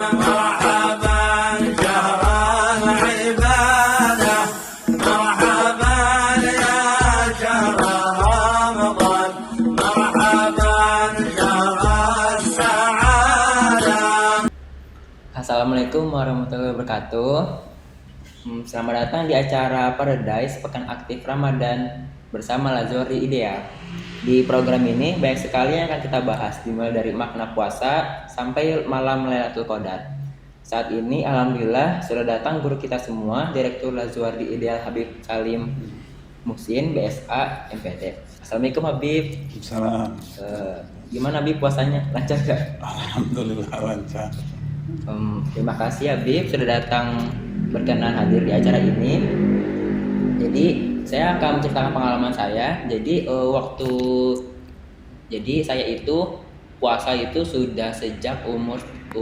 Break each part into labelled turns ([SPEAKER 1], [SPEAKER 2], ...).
[SPEAKER 1] مرحبا شهر العبادة مرحبا يا شهر رمضان مرحبا شهر السعادة.
[SPEAKER 2] Assalamualaikum warahmatullahi wabarakatuh. Selamat datang di acara Paradise Pekan Aktif Ramadan bersama Lazori Ideal. Di program ini banyak sekali yang akan kita bahas, dimulai dari makna puasa sampai malam Lailatul Qadar. Saat ini alhamdulillah sudah datang guru kita semua, Direktur Lazori Ideal Habib Salim Muhsin, BSA, MPT. Assalamualaikum Habib.
[SPEAKER 3] Salam.
[SPEAKER 2] Gimana Habib puasanya? Lancar gak?
[SPEAKER 3] Alhamdulillah lancar.
[SPEAKER 2] Terima kasih Habib sudah datang berkenan hadir di acara ini. Jadi saya akan menceritakan pengalaman saya. Jadi saya itu puasa itu sudah sejak umur 9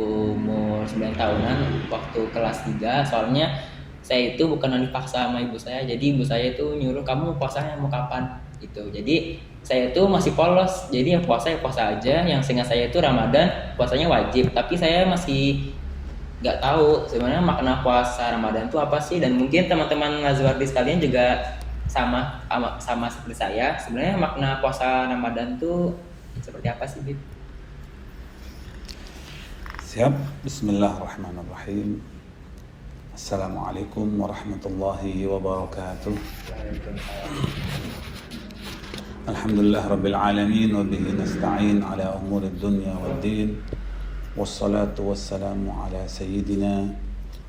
[SPEAKER 2] tahunan waktu kelas 3. Soalnya saya itu bukan dipaksa sama ibu saya. Jadi ibu saya itu nyuruh, kamu puasanya mau kapan gitu. Jadi saya itu masih polos. Jadi yang puasa aja. Yang seingat saya itu Ramadan puasanya wajib. Tapi saya masih nggak tahu sebenarnya makna puasa Ramadan itu apa sih. Dan mungkin teman-teman Lazwardi sekalian juga sama seperti saya. Sebenarnya makna puasa Ramadan itu seperti apa sih, Bib?
[SPEAKER 3] Siap. Bismillahirrahmanirrahim. Assalamualaikum warahmatullahi wabarakatuh. Alhamdulillah rabbil alamin wa bihi nasta'in ala umuri dunya waddin. Wassalatu wassalamu ala sayyidina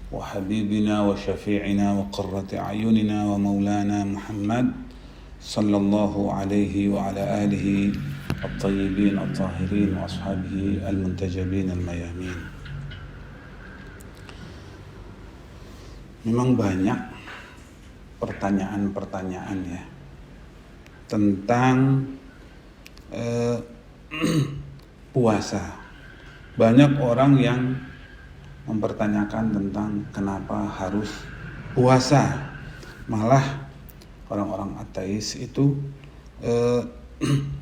[SPEAKER 3] wa habibina wa syafi'ina wa qurrati a'yunina wa maulana Muhammad sallallahu alaihi wa ala alihi at-tayyibin at-tahirin wa ashabihi al-muntajabin al-mayamin. Memang banyak pertanyaan-pertanyaan ya tentang puasa. Banyak orang yang mempertanyakan tentang kenapa harus puasa. Malah orang-orang ateis itu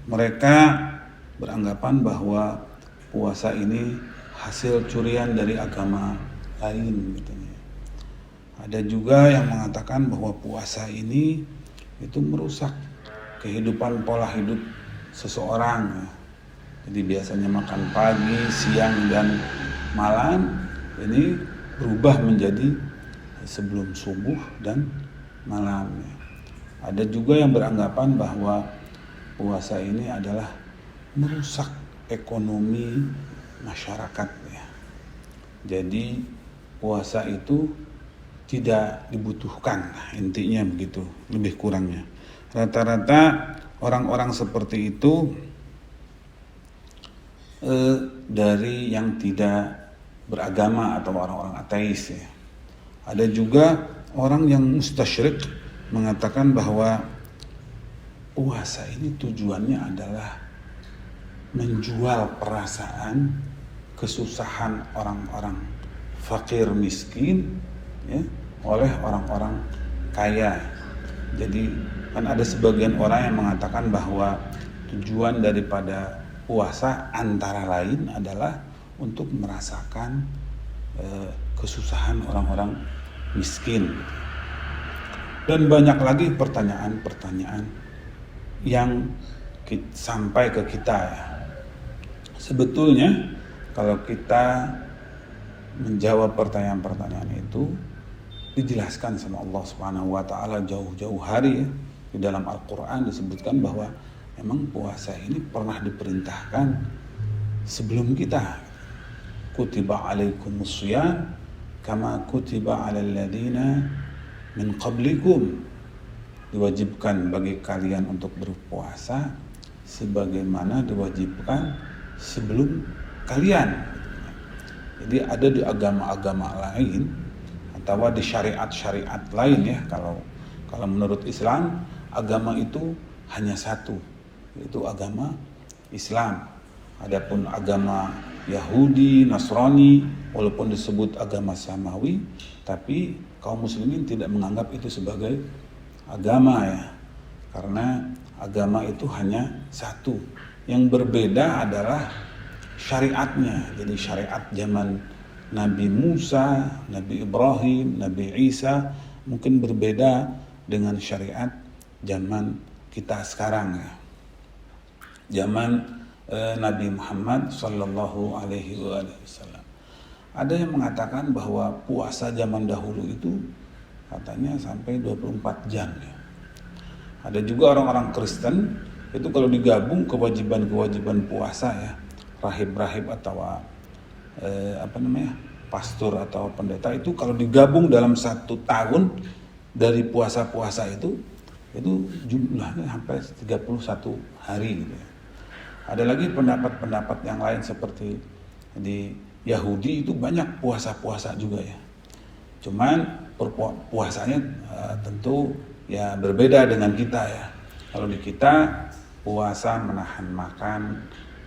[SPEAKER 3] mereka beranggapan bahwa puasa ini hasil curian dari agama lain gitu. Ada juga yang mengatakan bahwa puasa ini itu merusak kehidupan pola hidup seseorang. Jadi biasanya makan pagi, siang, dan malam ini berubah menjadi sebelum subuh dan malam. Ada juga yang beranggapan bahwa puasa ini adalah merusak ekonomi masyarakat. Jadi puasa itu tidak dibutuhkan, intinya begitu, lebih kurangnya. Rata-rata orang-orang seperti itu dari yang tidak beragama atau orang-orang ateis ya. Ada juga orang yang mustasyrik mengatakan bahwa puasa ini tujuannya adalah menjual perasaan kesusahan orang-orang fakir miskin ya, oleh orang-orang kaya. Jadi kan ada sebagian orang yang mengatakan bahwa tujuan daripada puasa antara lain adalah untuk merasakan kesusahan orang-orang miskin. Dan banyak lagi pertanyaan-pertanyaan yang sampai ke kita ya. Sebetulnya kalau kita menjawab pertanyaan-pertanyaan itu dijelaskan sama Allah Subhanahu wa taala jauh-jauh hari ya. Di dalam Al-Qur'an disebutkan bahwa memang puasa ini pernah diperintahkan sebelum kita. Kutiba alaikumus shiyam kama kutiba alal ladina min qablikum. Diwajibkan bagi kalian untuk berpuasa sebagaimana diwajibkan sebelum kalian. Jadi ada di agama-agama lain atau di syariat-syariat lain ya. Kalau menurut Islam agama itu hanya satu, yaitu agama Islam. Adapun agama Yahudi, Nasrani, walaupun disebut agama samawi, tapi kaum muslimin tidak menganggap itu sebagai agama ya. Karena agama itu hanya satu. Yang berbeda adalah syariatnya. Jadi syariat zaman Nabi Musa, Nabi Ibrahim, Nabi Isa mungkin berbeda dengan syariat zaman kita sekarang ya. Zaman Nabi Muhammad sallallahu alaihi wasallam. Ada yang mengatakan bahwa puasa zaman dahulu itu katanya sampai 24 jam ya. Ada juga orang-orang Kristen itu kalau digabung kewajiban-kewajiban puasa ya, rahib-rahib atau pastor atau pendeta itu kalau digabung dalam 1 tahun dari puasa-puasa itu jumlahnya sampai 31 hari gitu ya. Ada lagi pendapat-pendapat yang lain seperti di Yahudi itu banyak puasa-puasa juga ya. Cuman puasanya tentu ya berbeda dengan kita ya. Kalau di kita puasa menahan makan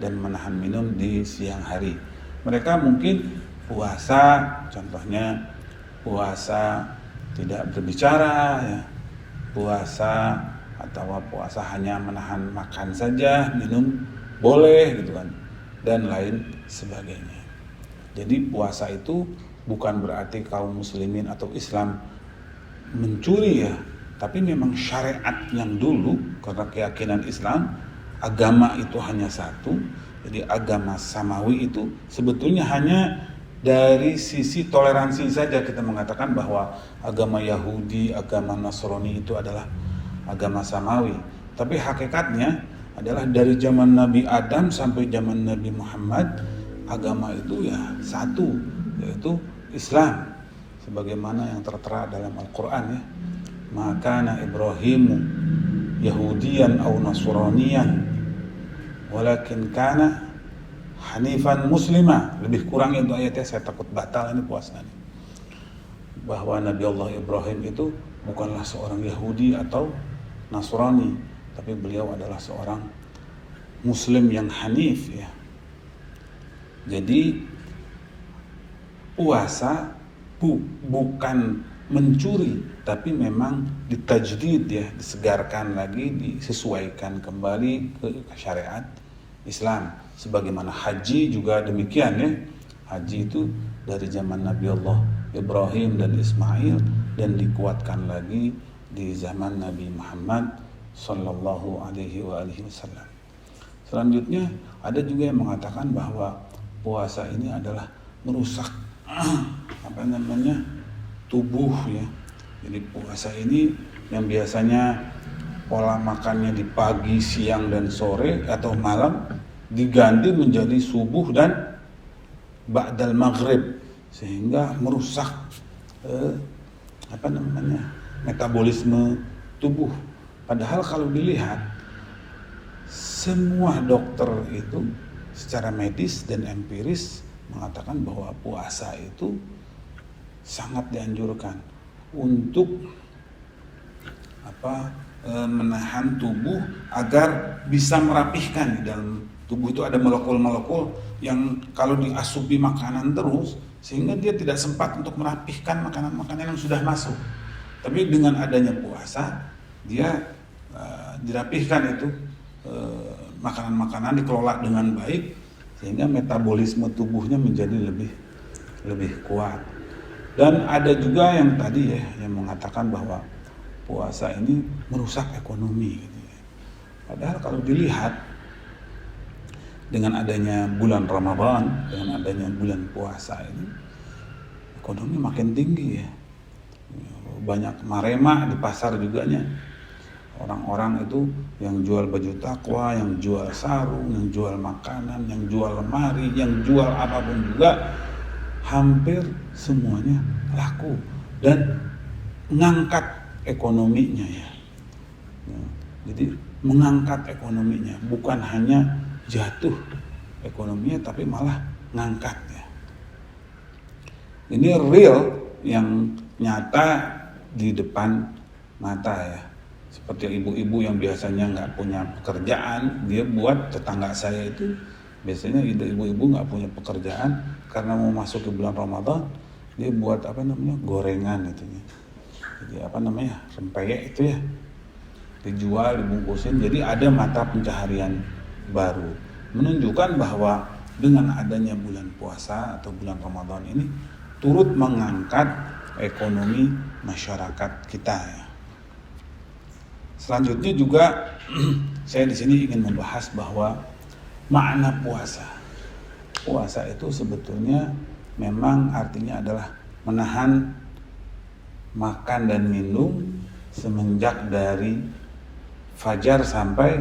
[SPEAKER 3] dan menahan minum di siang hari. Mereka mungkin puasa, contohnya puasa tidak berbicara ya. Puasa atau puasa hanya menahan makan saja, minum boleh gitu kan, dan lain sebagainya. Jadi puasa itu bukan berarti kaum muslimin atau Islam mencuri ya, tapi memang syariat yang dulu, karena keyakinan Islam agama itu hanya satu. Jadi agama samawi itu sebetulnya hanya dari sisi toleransi saja kita mengatakan bahwa agama Yahudi, agama Nasrani itu adalah agama samawi. Tapi hakikatnya adalah dari zaman Nabi Adam sampai zaman Nabi Muhammad agama itu ya satu, yaitu Islam. Sebagaimana yang tertera dalam Al-Quran ya. Maka Ibrahimu Yahudiyan aw Nasraniyan walakin kana hanifan muslima. Lebih kurang itu ayatnya, saya takut batal ini puasanya. Bahwa Nabi Allah Ibrahim itu bukanlah seorang Yahudi atau Nasrani, tapi beliau adalah seorang Muslim yang hanif ya. Jadi puasa bukan mencuri, tapi memang ditajdid ya, disegarkan lagi, disesuaikan kembali ke syariat Islam. Sebagaimana haji juga demikian ya. Haji itu dari zaman Nabi Allah Ibrahim dan Ismail dan dikuatkan lagi di zaman Nabi Muhammad sallallahu alaihi wasallam. Selanjutnya ada juga yang mengatakan bahwa puasa ini adalah merusak tubuh ya. Jadi puasa ini yang biasanya pola makannya di pagi, siang dan sore atau malam diganti menjadi subuh dan ba'dal maghrib, sehingga merusak metabolisme tubuh. Padahal kalau dilihat semua dokter itu secara medis dan empiris mengatakan bahwa puasa itu sangat dianjurkan untuk menahan tubuh agar bisa merapihkan. Di dalam tubuh itu ada molekul-molekul yang kalau diasupi makanan terus sehingga dia tidak sempat untuk merapihkan makanan-makanan yang sudah masuk. Tapi dengan adanya puasa dia dirapihkan itu makanan-makanan dikelola dengan baik sehingga metabolisme tubuhnya menjadi lebih kuat. Dan ada juga yang tadi ya yang mengatakan bahwa puasa ini merusak ekonomi gitu ya. Padahal kalau dilihat dengan adanya bulan Ramadan, dengan adanya bulan puasa ini ekonomi makin tinggi ya. Banyak marema di pasar juga nya. Orang-orang itu yang jual baju takwa, yang jual sarung, yang jual makanan, yang jual lemari, yang jual apapun juga hampir semuanya laku dan mengangkat ekonominya ya. Jadi mengangkat ekonominya, bukan hanya jatuh ekonominya tapi malah ngangkat ya. Ini real yang nyata di depan mata ya. Seperti ibu-ibu yang biasanya nggak punya pekerjaan, dia buat tetangga saya itu biasanya ibu-ibu nggak punya pekerjaan karena mau masuk ke bulan Ramadan, dia buat gorengan itu ya. Jadi rempeyek itu ya, dijual, dibungkusin. Jadi ada mata pencaharian baru, menunjukkan bahwa dengan adanya bulan puasa atau bulan Ramadan ini turut mengangkat ekonomi masyarakat kita ya. Selanjutnya juga saya di sini ingin membahas bahwa makna puasa. Puasa itu sebetulnya memang artinya adalah menahan makan dan minum semenjak dari fajar sampai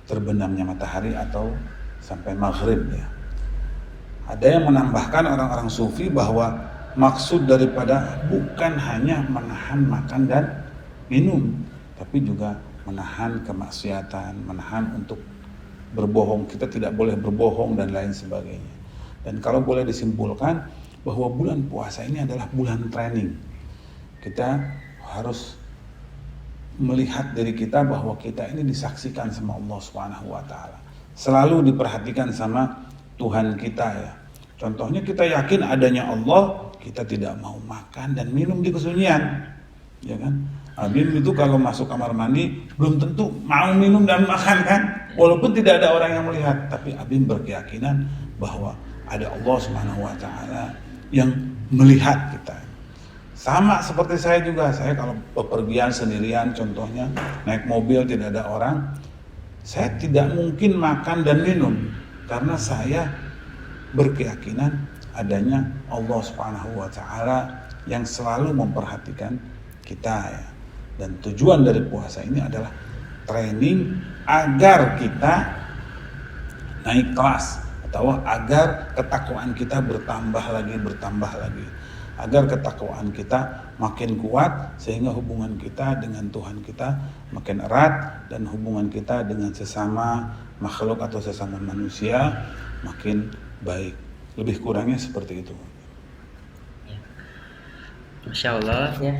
[SPEAKER 3] terbenamnya matahari atau sampai maghrib ya. Ada yang menambahkan orang-orang sufi bahwa maksud daripada bukan hanya menahan makan dan minum, tapi juga menahan kemaksiatan, menahan untuk berbohong. Kita tidak boleh berbohong dan lain sebagainya. Dan kalau boleh disimpulkan bahwa bulan puasa ini adalah bulan training. Kita harus melihat diri kita bahwa kita ini disaksikan sama Allah Subhanahu wa taala. Selalu diperhatikan sama Tuhan kita ya. Contohnya kita yakin adanya Allah, kita tidak mau makan dan minum di kesunyian. Ya kan? Abim itu kalau masuk kamar mandi belum tentu mau minum dan makan kan? Walaupun tidak ada orang yang melihat, tapi Abim berkeyakinan bahwa ada Allah Subhanahu wa taala yang melihat kita. Sama seperti saya juga, saya kalau bepergian sendirian contohnya, naik mobil tidak ada orang, saya tidak mungkin makan dan minum karena saya berkeyakinan adanya Allah Subhanahu wa taala yang selalu memperhatikan kita ya. Dan tujuan dari puasa ini adalah training agar kita naik kelas atau agar ketakwaan kita bertambah lagi, agar ketakwaan kita makin kuat sehingga hubungan kita dengan Tuhan kita makin erat dan hubungan kita dengan sesama makhluk atau sesama manusia makin baik. Lebih kurangnya seperti itu.
[SPEAKER 2] Masya Allah ya.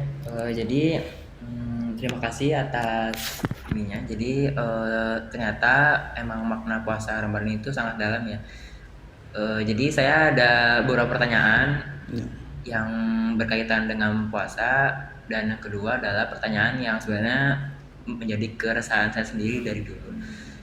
[SPEAKER 2] Jadi terima kasih atas ininya. Jadi ternyata emang makna puasa Ramadan itu sangat dalam ya. Jadi saya ada beberapa pertanyaan yang berkaitan dengan puasa, dan yang kedua adalah pertanyaan yang sebenarnya menjadi keresahan saya sendiri dari dulu.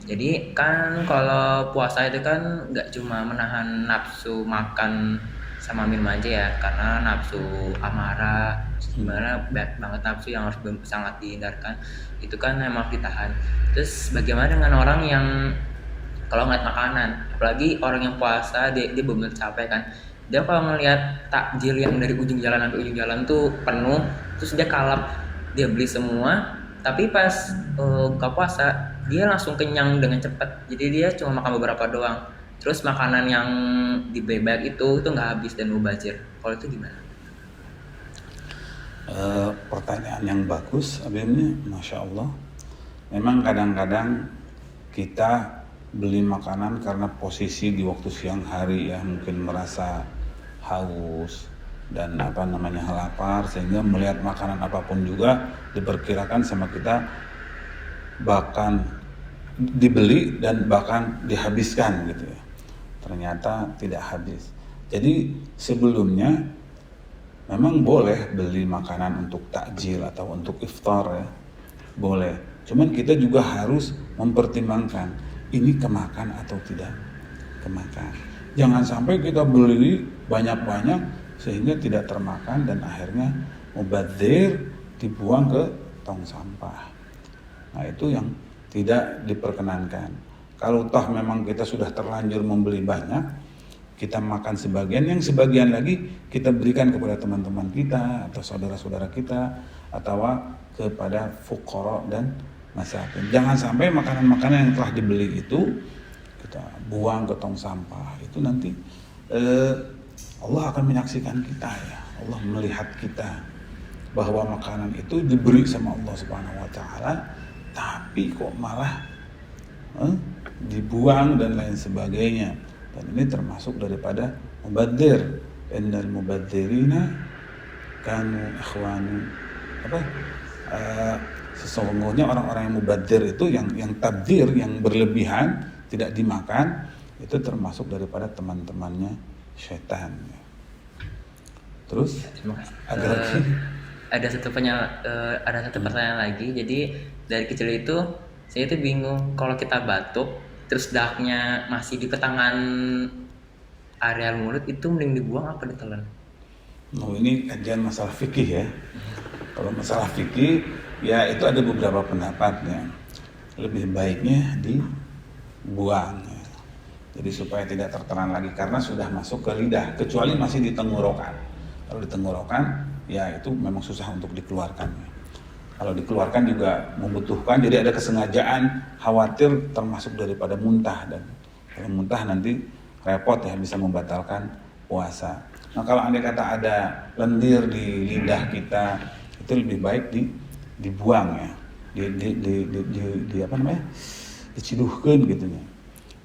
[SPEAKER 2] Jadi kan kalau puasa itu kan nggak cuma menahan nafsu makan sama minum aja ya, karena nafsu amarah sebenarnya banyak banget nafsu yang harus sangat dihindarkan, itu kan memang ditahan. Terus bagaimana dengan orang yang kalau ngeliat makanan, apalagi orang yang puasa dia benar-benar capek kan, dia kalau ngeliat takjil yang dari ujung jalan sampai ujung jalan tuh penuh, terus dia kalap, dia beli semua, tapi pas buka puasa dia langsung kenyang dengan cepat, jadi dia cuma makan beberapa doang, terus makanan yang dibeli banyak itu nggak habis dan mubazir. Kalau itu gimana?
[SPEAKER 3] Pertanyaan yang bagus, Abimnya, Masya Allah. Memang kadang-kadang kita beli makanan karena posisi di waktu siang hari ya, mungkin merasa haus dan lapar, sehingga melihat makanan apapun juga diperkirakan sama kita bahkan dibeli dan bahkan dihabiskan gitu ya. Ternyata tidak habis. Jadi sebelumnya memang boleh beli makanan untuk takjil atau untuk iftar ya, boleh. Cuman kita juga harus mempertimbangkan ini kemakan atau tidak kemakan. Jangan sampai kita beli banyak-banyak sehingga tidak termakan dan akhirnya mubadzir, dibuang ke tong sampah. Nah itu yang tidak diperkenankan. Kalau toh memang kita sudah terlanjur membeli banyak, kita makan sebagian, yang sebagian lagi kita berikan kepada teman-teman kita atau saudara-saudara kita atau kepada fuqara dan masakin. Jangan sampai makanan-makanan yang telah dibeli itu kita buang ke tong sampah. Itu nanti Allah akan menyaksikan kita ya. Allah melihat kita bahwa makanan itu diberi sama Allah Subhanahu wa taala, tapi kok malah dibuang dan lain sebagainya. Dan ini termasuk daripada mubadzir. Innal mubadzirina kanu ikhwanu sesungguhnya orang-orang yang mubadzir itu yang tabdzir, yang berlebihan, tidak dimakan, itu termasuk daripada teman-temannya syaitan. Terus
[SPEAKER 2] ada satu pertanyaan lagi. Jadi dari kecil itu saya itu bingung, kalau kita batuk terus dahaknya masih di pertengahan areal mulut, itu mending dibuang apa ditelan?
[SPEAKER 3] Oh, ini kajian masalah fikih ya. Kalau masalah fikih ya itu ada beberapa pendapatnya. Lebih baiknya dibuang ya. Jadi supaya tidak tertelan lagi karena sudah masuk ke lidah, kecuali masih di tenggorokan. Kalau di tenggorokan ya itu memang susah untuk dikeluarkan. Kalau dikeluarkan juga membutuhkan, jadi ada kesengajaan, khawatir termasuk daripada muntah, dan kalau muntah nanti repot ya, bisa membatalkan puasa. Nah kalau andai kata ada lendir di lidah kita, itu lebih baik dibuang ya, di apa namanya, diciduhkan gitu ya.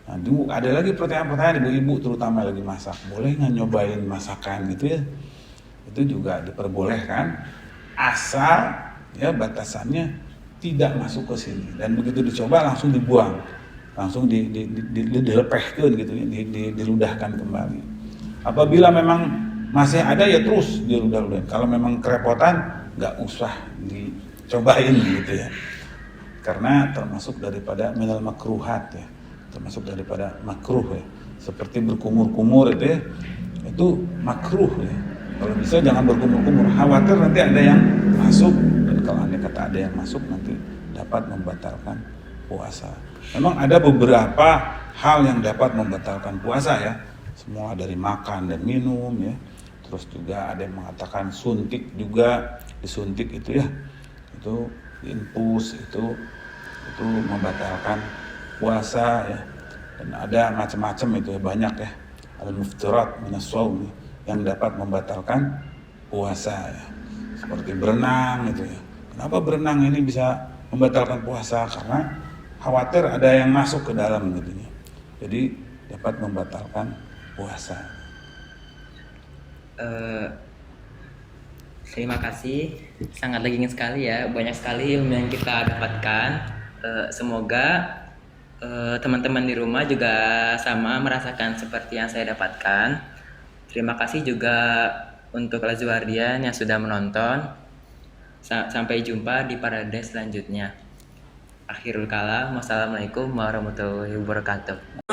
[SPEAKER 3] Nah, ada lagi pertanyaan-pertanyaan ibu-ibu terutama lagi masak, boleh nggak nyobain masakan gitu ya? Itu juga diperbolehkan asal ya batasannya tidak masuk ke sini, dan begitu dicoba langsung dibuang, langsung dilepehkan gitu ya, diludahkan kembali. Apabila memang masih ada ya terus diludah-ludahin. Kalau memang kerepotan nggak usah dicobain gitu ya, karena termasuk daripada minal makruhat ya, termasuk daripada makruh ya, seperti berkumur-kumur itu ya, itu makruh ya. Kalau bisa jangan berkumur-kumur, khawatir nanti ada yang masuk, dan kalau andai kata ada yang masuk nanti dapat membatalkan puasa. Memang ada beberapa hal yang dapat membatalkan puasa ya, semua dari makan dan minum ya. Terus juga ada yang mengatakan suntik juga, disuntik itu ya, itu infus itu membatalkan puasa ya. Dan ada macam-macam itu ya, banyak ya, al-muftirat minas shaum yang dapat membatalkan puasa ya. Seperti berenang itu ya. Kenapa berenang ini bisa membatalkan puasa? Karena khawatir ada yang masuk ke dalam gitu ya. Jadi dapat membatalkan puasa.
[SPEAKER 2] Terima kasih, sangat legend sekali ya, banyak sekali ilmu yang kita dapatkan. Semoga teman-teman di rumah juga sama merasakan seperti yang saya dapatkan. Terima kasih juga untuk Lazuardian yang sudah menonton. Sampai jumpa di Paradise selanjutnya. Akhirul kalam, wassalamualaikum warahmatullahi wabarakatuh.